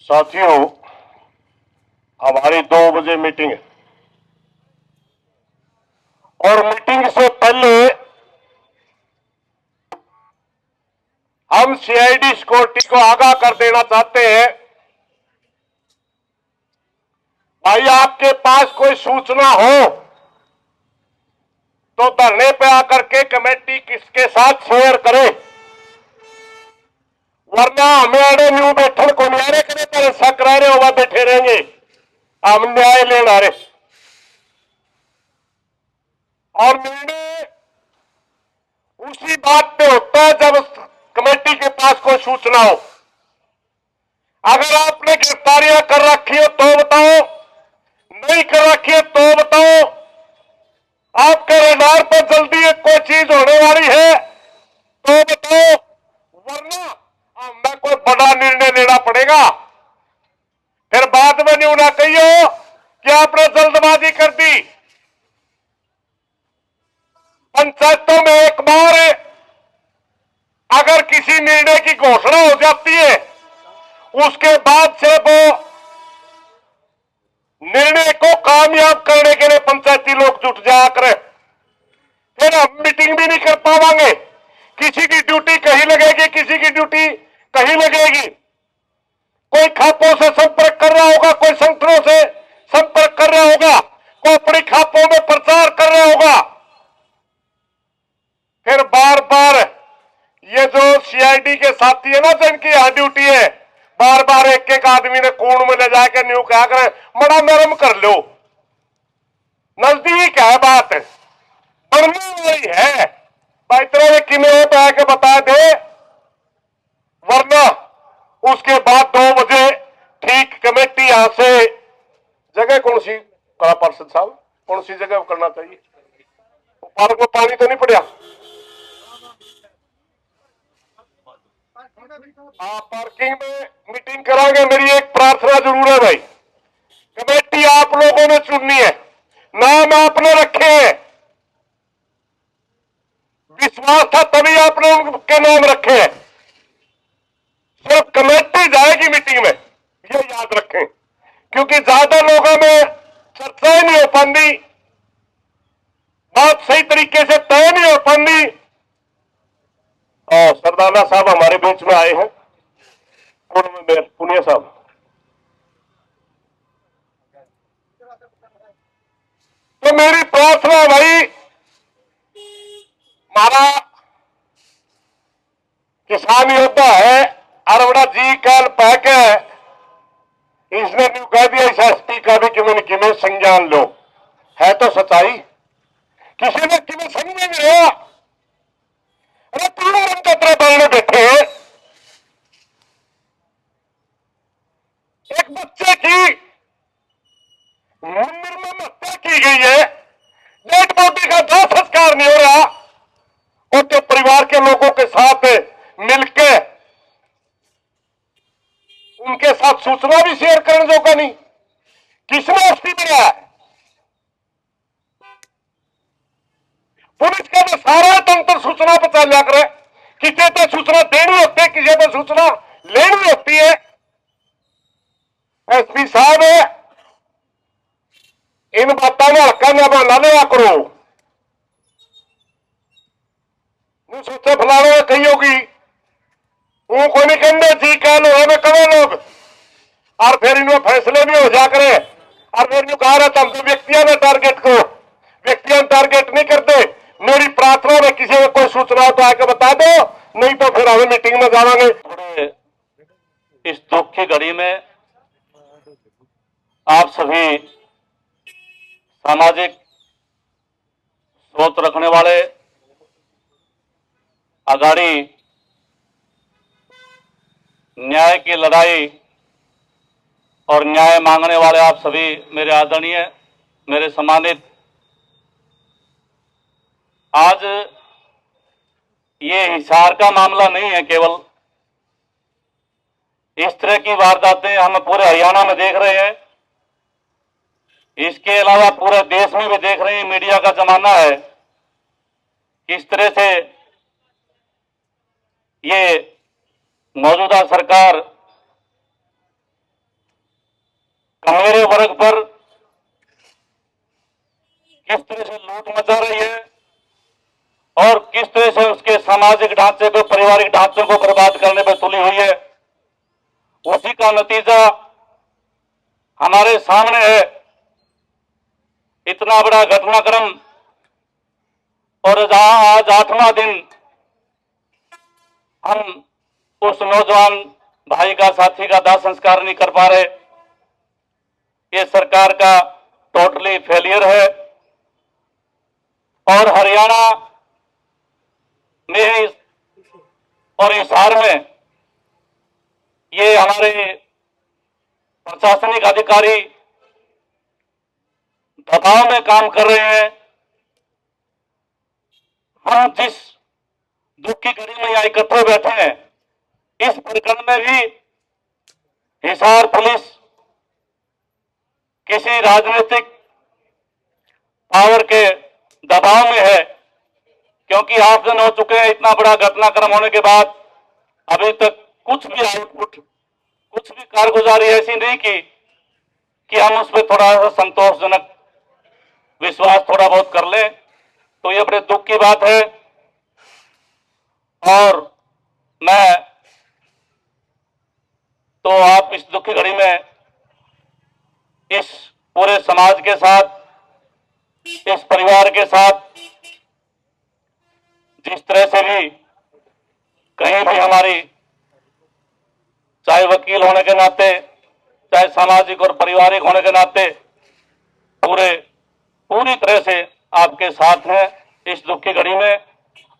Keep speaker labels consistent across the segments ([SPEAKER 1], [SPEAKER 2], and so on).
[SPEAKER 1] साथियों, हमारी 2 बजे मीटिंग है और मीटिंग से पहले हम सीआईडी सिक्योरिटी को आगाह कर देना चाहते हैं, भाई आपके पास कोई सूचना हो तो धरने पे आकर के कमेटी किसके साथ शेयर करे, वरना हमें अड़े न्यू बैठन को न्याय करे पर शक रहे होगा बैठे रहेंगे, हम न्याय लेना रहे। और निर्णय उसी बात पे होता है जब कमेटी के पास कोई सूचना हो। अगर आपने गिरफ्तारियां कर रखी हो तो बताओ, नहीं कर रखी है तो बताओ, आपके रडार पर जल्दी एक कोई चीज होने वाली है तो बताओ, वरना हमें कोई बड़ा निर्णय लेना पड़ेगा। फिर बाद में न्यू ना कहियो कि आपने जल्दबाजी कर दी। पंचायतों में एक बार अगर किसी निर्णय की घोषणा हो जाती है, उसके बाद से वो निर्णय को कामयाब करने के लिए पंचायती लोग जुट जाया करें। फिर हम मीटिंग भी नहीं कर पाएंगे, किसी की ड्यूटी कहीं लगेगी, किसी की ड्यूटी कहीं लगेगी। कोई खापों से संपर्क कर रहा होगा, कोई संगठनों से संपर्क कर रहा होगा, कोई अपनी खापों में प्रचार कर रहा होगा। फिर बार बार ये जो सीआईडी के साथी है ना, जिनकी यहां ड्यूटी है, बार बार एक एक आदमी ने कोण में ले जाकर न्यू क्या करें, बड़ा नरम कर लो, नजदीक है बात, बनने वाली है भाई, तेरे किमें हो के बता दे, वरना उसके बाद 2 बजे ठीक कमेटी यहां से, जगह कौन सी कला पार्षद साहब, कौन सी जगह करना चाहिए, पार्क में पानी तो नहीं पड़ा, पार्किंग में मीटिंग कराएंगे। मेरी एक प्रार्थना जरूर है भाई, कमेटी आप लोगों ने चुननी है, नाम आपने रखे हैं, विश्वास था तभी आपने उनके नाम रखे हैं, सिर्फ कमेटी जाएगी मीटिंग में, ये याद रखें, क्योंकि ज्यादा लोगों में चर्चा ही नहीं हो पाती, बात सही तरीके से तय नहीं हो पाती। और सरदाना साहब हमारे बीच में आए हैं, पुनिया साहब, तो मेरी प्रार्थना भाई, हमारा किसान योद्धा है अरवड़ा जी कल पैके, इसने न्यू कह दिया इस एसपी का भी किमें संज्ञान लो, है तो सच्चाई, किसी ने किमें समझ नहीं रहा। अरे तीनों रंग कतरे बनने बैठे हैं, एक बच्चे की निर्मम हत्या की गई है, डेड बॉडी का दाह संस्कार नहीं हो रहा, और तो परिवार के लोगों के साथ मिलकर उनके साथ सूचना भी शेयर करने जोगा नहीं, किसने एसपी बनाया, पुलिस का तो सारा तंत्र सूचना पर चल करे, किसी तो सूचना देनी होती है, किसी तो सूचना लेनी होती है। एसपी साहब इन बातों में हल्का ना लिया करो, सोचे फलाने कही होगी, वो कोई नहीं कहते जी कह लो हमें कहो लोग, और फिर इनमें फैसले भी हो जा करे, और फिर यूं कहा रहता हम तो व्यक्तियों ने टारगेट को, व्यक्तियों टारगेट नहीं करते। मेरी प्रार्थना में किसी को कोई सूचना हो तो आके बता दो, नहीं तो फिर हम मीटिंग में जाएंगे।
[SPEAKER 2] इस दुख की घड़ी में आप सभी सामाजिक सोच रखने वाले, आगाड़ी न्याय की लड़ाई और न्याय मांगने वाले आप सभी मेरे आदरणीय, मेरे सम्मानित, आज ये हिसार का मामला नहीं है, केवल इस तरह की वारदातें हम पूरे हरियाणा में देख रहे हैं, इसके अलावा पूरे देश में भी देख रहे हैं। मीडिया का जमाना है, किस तरह से ये मौजूदा सरकार कमेरे वर्ग पर किस तरह से लूट मचा रही है और किस तरह से उसके सामाजिक ढांचे को, पारिवारिक ढांचे को बर्बाद करने पर तुली हुई है, उसी का नतीजा हमारे सामने है। इतना बड़ा घटनाक्रम और जहां आज 8वां दिन हम उस नौजवान भाई का, साथी का दाह संस्कार नहीं कर पा रहे, ये सरकार का टोटली फेलियर है। और हरियाणा में और हिसार में ये हमारे प्रशासनिक अधिकारी दबाव में काम कर रहे हैं। हम जिस दुख की घड़ी में यहाँ इकट्ठे बैठे हैं, इस प्रकरण में भी हिसार पुलिस किसी राजनीतिक पावर के दबाव में है, क्योंकि 8 दिन हो चुके हैं इतना बड़ा घटनाक्रम होने के बाद अभी तक कुछ भी आउटपुट, कुछ भी कारगुजारी ऐसी नहीं की कि हम उस पर थोड़ा सा संतोषजनक विश्वास थोड़ा बहुत कर लें। तो ये बड़े दुख की बात है। और मैं तो आप इस दुख की घड़ी में इस पूरे समाज के साथ, इस परिवार के साथ जिस तरह से भी कहीं भी हमारी, चाहे वकील होने के नाते, चाहे सामाजिक और पारिवारिक होने के नाते, पूरी तरह से आपके साथ हैं इस दुख की घड़ी में।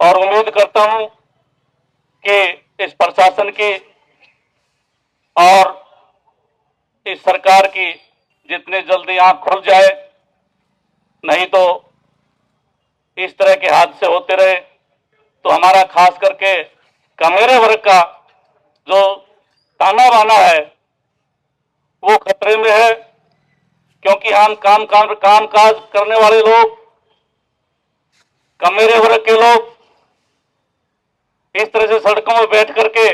[SPEAKER 2] और उम्मीद करता हूं कि इस प्रशासन की और इस सरकार की जितने जल्दी आंख खुल जाए, नहीं तो इस तरह के हादसे होते रहे तो हमारा खास करके कमेरे वर्ग का जो ताना बाना है वो खतरे में है। क्योंकि हम कामकाज करने वाले लोग, कमेरे वर्ग के लोग इस तरह से सड़कों में बैठ करके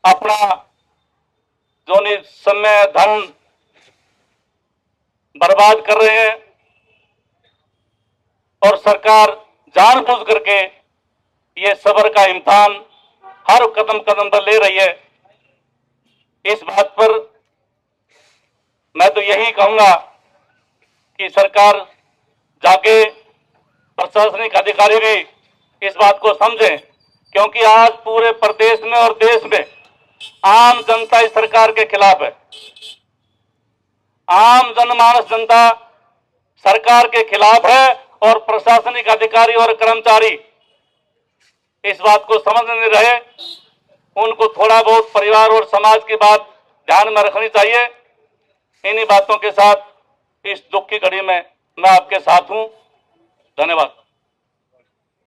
[SPEAKER 2] अपना जो समय धन बर्बाद कर रहे हैं और सरकार जानबूझ करके ये सब्र का इम्तिहान हर कदम कदम पर ले रही है। इस बात पर मैं तो यही कहूंगा कि सरकार जाके, प्रशासनिक अधिकारी भी इस बात को समझें, क्योंकि आज पूरे प्रदेश में और देश में आम जनता इस सरकार के खिलाफ है। आम जनमानस जनता सरकार के खिलाफ है और प्रशासनिक अधिकारी और कर्मचारी इस बात को समझ नहीं रहे। उनको थोड़ा बहुत परिवार और समाज की बात ध्यान में रखनी चाहिए। इन्हीं बातों के साथ इस दुख की घड़ी में मैं आपके साथ हूं। धन्यवाद।